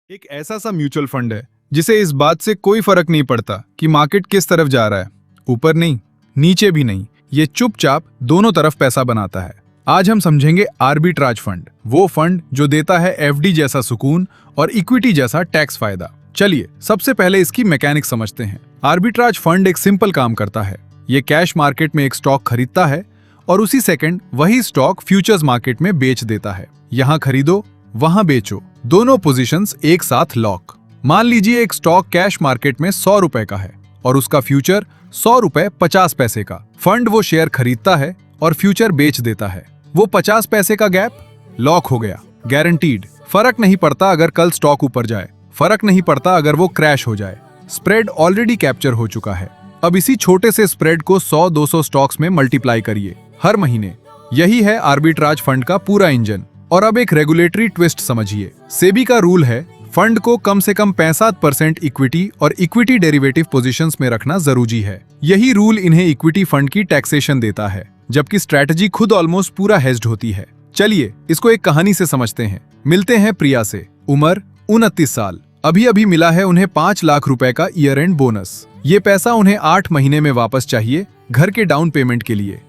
एक ऐसा सा म्यूचुअल फंड है जिसे इस बात से कोई फर्क नहीं पड़ता कि मार्केट किस तरफ जा रहा है, ऊपर नहीं, नीचे भी नहीं, ये चुपचाप दोनों तरफ पैसा बनाता है। आज हम समझेंगे आर्बिट्राज फंड, वो फंड जो देता है एफडी जैसा सुकून और इक्विटी जैसा टैक्स फायदा। चलिए सबसे पहले इसकी मैकेनिक्स समझते हैं। आर्बिट्राज फंड एक सिंपल काम करता है। ये कैश मार्केट में एक स्टॉक खरीदता है और उसी सेकंड वही स्टॉक फ्यूचर्स मार्केट में बेच देता है। यहाँ खरीदो, वहां बेचो, दोनों पोजीशंस एक साथ लॉक। मान लीजिए एक स्टॉक कैश मार्केट में 100 रुपए का है और उसका फ्यूचर 100 रुपए 50 पैसे का। फंड वो शेयर खरीदता है और फ्यूचर बेच देता है। वो 50 पैसे का गैप लॉक हो गया, गारंटीड। फर्क नहीं पड़ता अगर कल स्टॉक ऊपर जाए, फर्क नहीं पड़ता अगर वो क्रैश हो जाए, स्प्रेड ऑलरेडी कैप्चर हो चुका है। अब इसी छोटे से स्प्रेड को 100-200 स्टॉक्स में मल्टीप्लाई करिए हर महीने। यही है आर्बिट्राज फंड का पूरा इंजन। और अब एक रेगुलेटरी ट्विस्ट समझिए। सेबी का रूल है फंड को कम से कम 65% इक्विटी और इक्विटी डेरिवेटिव पोजीशंस में रखना जरूरी है। यही रूल इन्हें इक्विटी फंड की टैक्सेशन देता है, जबकि स्ट्रैटेजी खुद ऑलमोस्ट पूरा हेज्ड होती है। चलिए इसको एक कहानी से समझते हैं। मिलते हैं प्रिया से, उम्र 29 साल। अभी अभी मिला है उन्हें 5 लाख रुपए का ईयर एंड बोनस। ये पैसा उन्हें 8 महीने में वापस चाहिए घर के डाउन पेमेंट के लिए।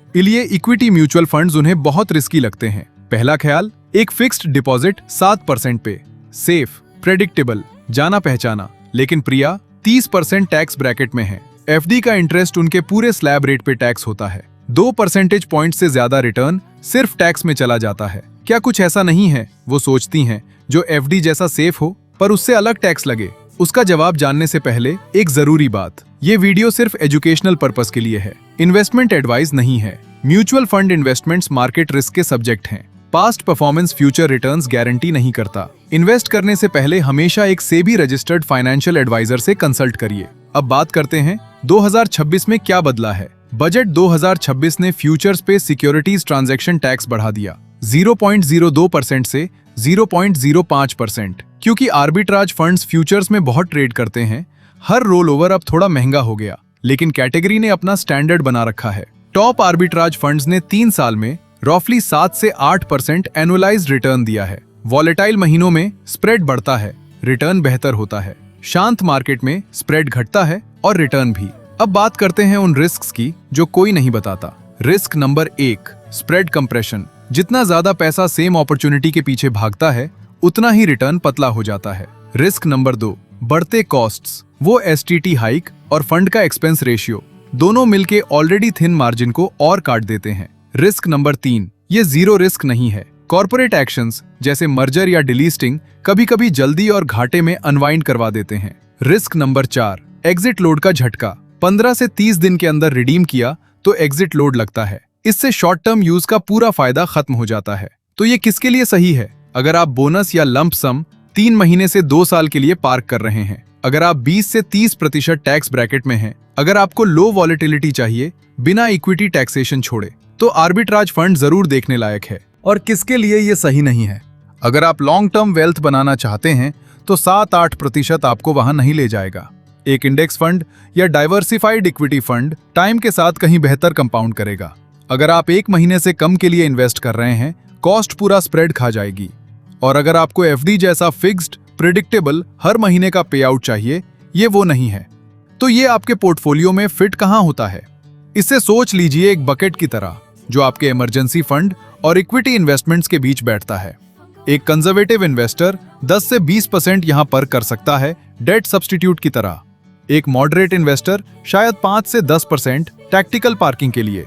इक्विटी म्यूचुअल फंड्स उन्हें बहुत रिस्की लगते हैं। पहला ख्याल, एक फिक्स्ड डिपॉजिट 7% पे, सेफ, प्रेडिक्टेबल, जाना पहचाना। लेकिन प्रिया 30% टैक्स ब्रैकेट में है। एफडी का इंटरेस्ट उनके पूरे स्लैब रेट पे टैक्स होता है। 2 परसेंटेज पॉइंट से ज्यादा रिटर्न सिर्फ टैक्स में चला जाता है। क्या कुछ ऐसा नहीं है, वो सोचती हैं, जो एफडी जैसा सेफ हो पर उससे अलग टैक्स लगे? उसका जवाब जानने से पहले एक जरूरी बात, ये वीडियो सिर्फ एजुकेशनल पर्पस के लिए है, इन्वेस्टमेंट एडवाइस नहीं है। Mutual fund investments market risk के सब्जेक्ट हैं। Past performance future returns guarantee नहीं करता। इन्वेस्ट करने से पहले हमेशा एक सेबी रजिस्टर्ड फाइनेंशियल एडवाइजर से कंसल्ट करिए। अब बात करते हैं 2026 में क्या बदला है। बजट 2026 ने फ्यूचर्स पे सिक्योरिटीज ट्रांजैक्शन टैक्स बढ़ा दिया 0.02% से 0.05%। क्योंकि आर्बिट्राज फंड्स फ्यूचर्स में बहुत ट्रेड करते हैं, हर रोल ओवर अब थोड़ा महंगा हो गया। लेकिन कैटेगरी ने अपना स्टैंडर्ड बना रखा है। टॉप आर्बिट्राज फंड्स ने 3 साल में रफली 7 से 8% एनुअलाइज्ड रिटर्न दिया है। वॉलेटाइल महीनों में स्प्रेड बढ़ता है, रिटर्न बेहतर होता है। शांत मार्केट में स्प्रेड घटता है और रिटर्न भी। अब बात करते हैं उन रिस्क्स की जो कोई नहीं बताता। Risk number 1, spread compression. जितना ज्यादा पैसा सेम अपॉर्चुनिटी के पीछे भागता है, उतना ही रिटर्न पतला हो जाता है। रिस्क नंबर 2, बढ़ते कॉस्ट्स। वो एसटीटी हाइक और फंड का एक्सपेंस रेशियो दोनों मिलके ऑलरेडी थिन मार्जिन को और काट देते हैं। रिस्क नंबर 3, ये जीरो रिस्क नहीं है। कॉर्पोरेट एक्शंस जैसे मर्जर या डिलीस्टिंग कभी कभी जल्दी और घाटे में अनवाइंड करवा देते हैं। रिस्क नंबर 4, एग्जिट लोड का झटका। 15 से 30 दिन के अंदर रिडीम किया तो एग्जिट लोड लगता है। इससे शॉर्ट टर्म यूज का पूरा फायदा खत्म हो जाता है। तो ये किसके लिए सही है? अगर आप बोनस या लंप सम 3 महीने से 2 साल के लिए पार्क कर रहे हैं, अगर आप 20 से 30% टैक्स ब्रैकेट में हैं, अगर आपको लो वॉलेटिलिटी चाहिए बिना इक्विटी टैक्सेशन छोड़े, तो आर्बिट्राज फंड जरूर देखने लायक है। और किसके लिए ये सही नहीं है? अगर आप लॉन्ग टर्म वेल्थ बनाना चाहते हैं तो 7-8% आपको वहां नहीं ले जाएगा। एक इंडेक्स फंड या डाइवर्सिफाइड इक्विटी फंड टाइम के साथ कहीं बेहतर कंपाउंड करेगा। अगर आप 1 महीने से कम के लिए इन्वेस्ट कर रहे हैं, कॉस्ट पूरा स्प्रेड खा जाएगी। और अगर आपको एफडी जैसा फिक्स्ड प्रिडिक्टेबल हर महीने का पे आउट चाहिए, ये वो नहीं है। तो ये आपके पोर्टफोलियो में फिट कहां होता है? इससे सोच लीजिए एक बकेट की तरह, जो आपके इमरजेंसी फंड और इक्विटी इन्वेस्टमेंट्स के बीच बैठता है। एक कंजर्वेटिव इन्वेस्टर 10 से 20% यहां पर कर सकता है डेट सब्स्टिट्यूट की तरह। एक मॉडरेट इन्वेस्टर शायद 5 से 10% टैक्टिकल पार्किंग के लिए।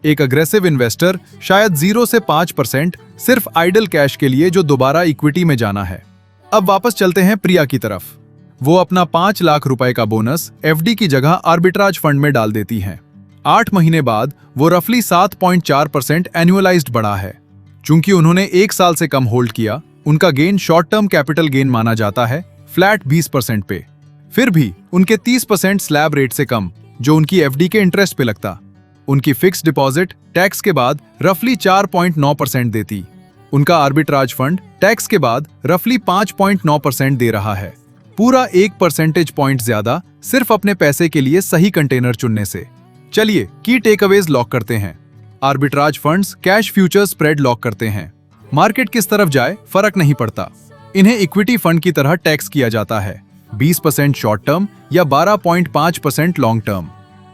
एक अग्रेसिव इन्वेस्टर शायद 0 से 5% सिर्फ आइडल कैश के लिए जो दोबारा इक्विटी में जाना है। अब वापस चलते हैं प्रिया की तरफ। वो अपना 5 लाख रुपए का बोनस एफडी की जगह आर्बिट्राज फंड में डाल देती हैं। 8 महीने बाद वो रफली 7.4% एनुअलाइज्ड बढ़ा है। चूंकि उन्होंने 1 साल से कम होल्ड किया, उनका gain short term capital gain माना जाता है, फ्लैट 20% पे। फिर भी उनके 30% स्लैब रेट से कम, जो उनकी एफडी के इंटरेस्ट पे लगता। उनकी फिक्स डिपॉजिट टैक्स के बाद रफली 4.9% देती। उनका आर्बिट्राज फंड टैक्स के बाद रफली 5.9% दे रहा है। पूरा 1 परसेंटेज पॉइंट ज्यादा सिर्फ अपने पैसे के लिए सही कंटेनर चुनने से। चलिए की टेकअवेज लॉक करते हैं। Arbitrage funds cash future spread lock करते हैं। मार्केट किस तरफ जाए फर्क नहीं पड़ता। इन्हें इक्विटी फंड की तरह टैक्स किया जाता है, 20% शॉर्ट टर्म या 12.5% लॉन्ग टर्म।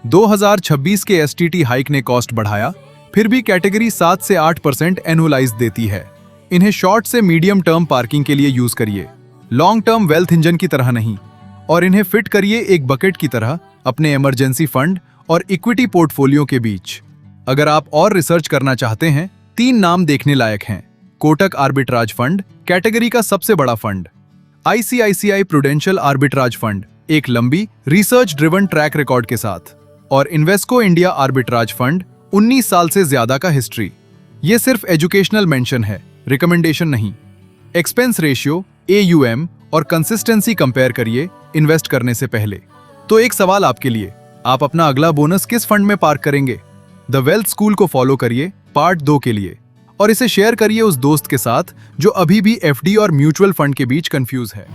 2026 के एसटीटी हाइक ने कॉस्ट बढ़ाया, फिर भी कैटेगरी 7 से 8% एनुअलाइज देती है। इन्हें शॉर्ट से मीडियम टर्म पार्किंग के लिए यूज करिए, लॉन्ग टर्म वेल्थ इंजन की तरह नहीं। और इन्हें फिट करिए एक बकेट की तरह अपने इमरजेंसी फंड और इक्विटी पोर्टफोलियो के बीच। अगर आप और रिसर्च करना चाहते हैं, 3 नाम देखने लायक हैं। कोटक आर्बिट्राज फंड, कैटेगरी का सबसे बड़ा fund. ICICI prudential arbitrage fund, एक लंबी रिसर्च ड्रिवन ट्रैक रिकॉर्ड के साथ। और इन्वेस्को इंडिया आर्बिट्राज फंड, 19 साल से ज्यादा का हिस्ट्री। ये सिर्फ एजुकेशनल मेंशन है, रिकमेंडेशन नहीं। एक्सपेंस रेशियो, AUM और कंसिस्टेंसी कंपेयर करिए इन्वेस्ट करने से पहले। तो एक सवाल आपके लिए, आप अपना अगला बोनस किस फंड में पार्क करेंगे? द वेल्थ स्कूल को फॉलो करिए पार्ट 2 के लिए, और इसे शेयर करिए उस दोस्त के साथ जो अभी भी FD और म्यूचुअल फंड के बीच कंफ्यूज है।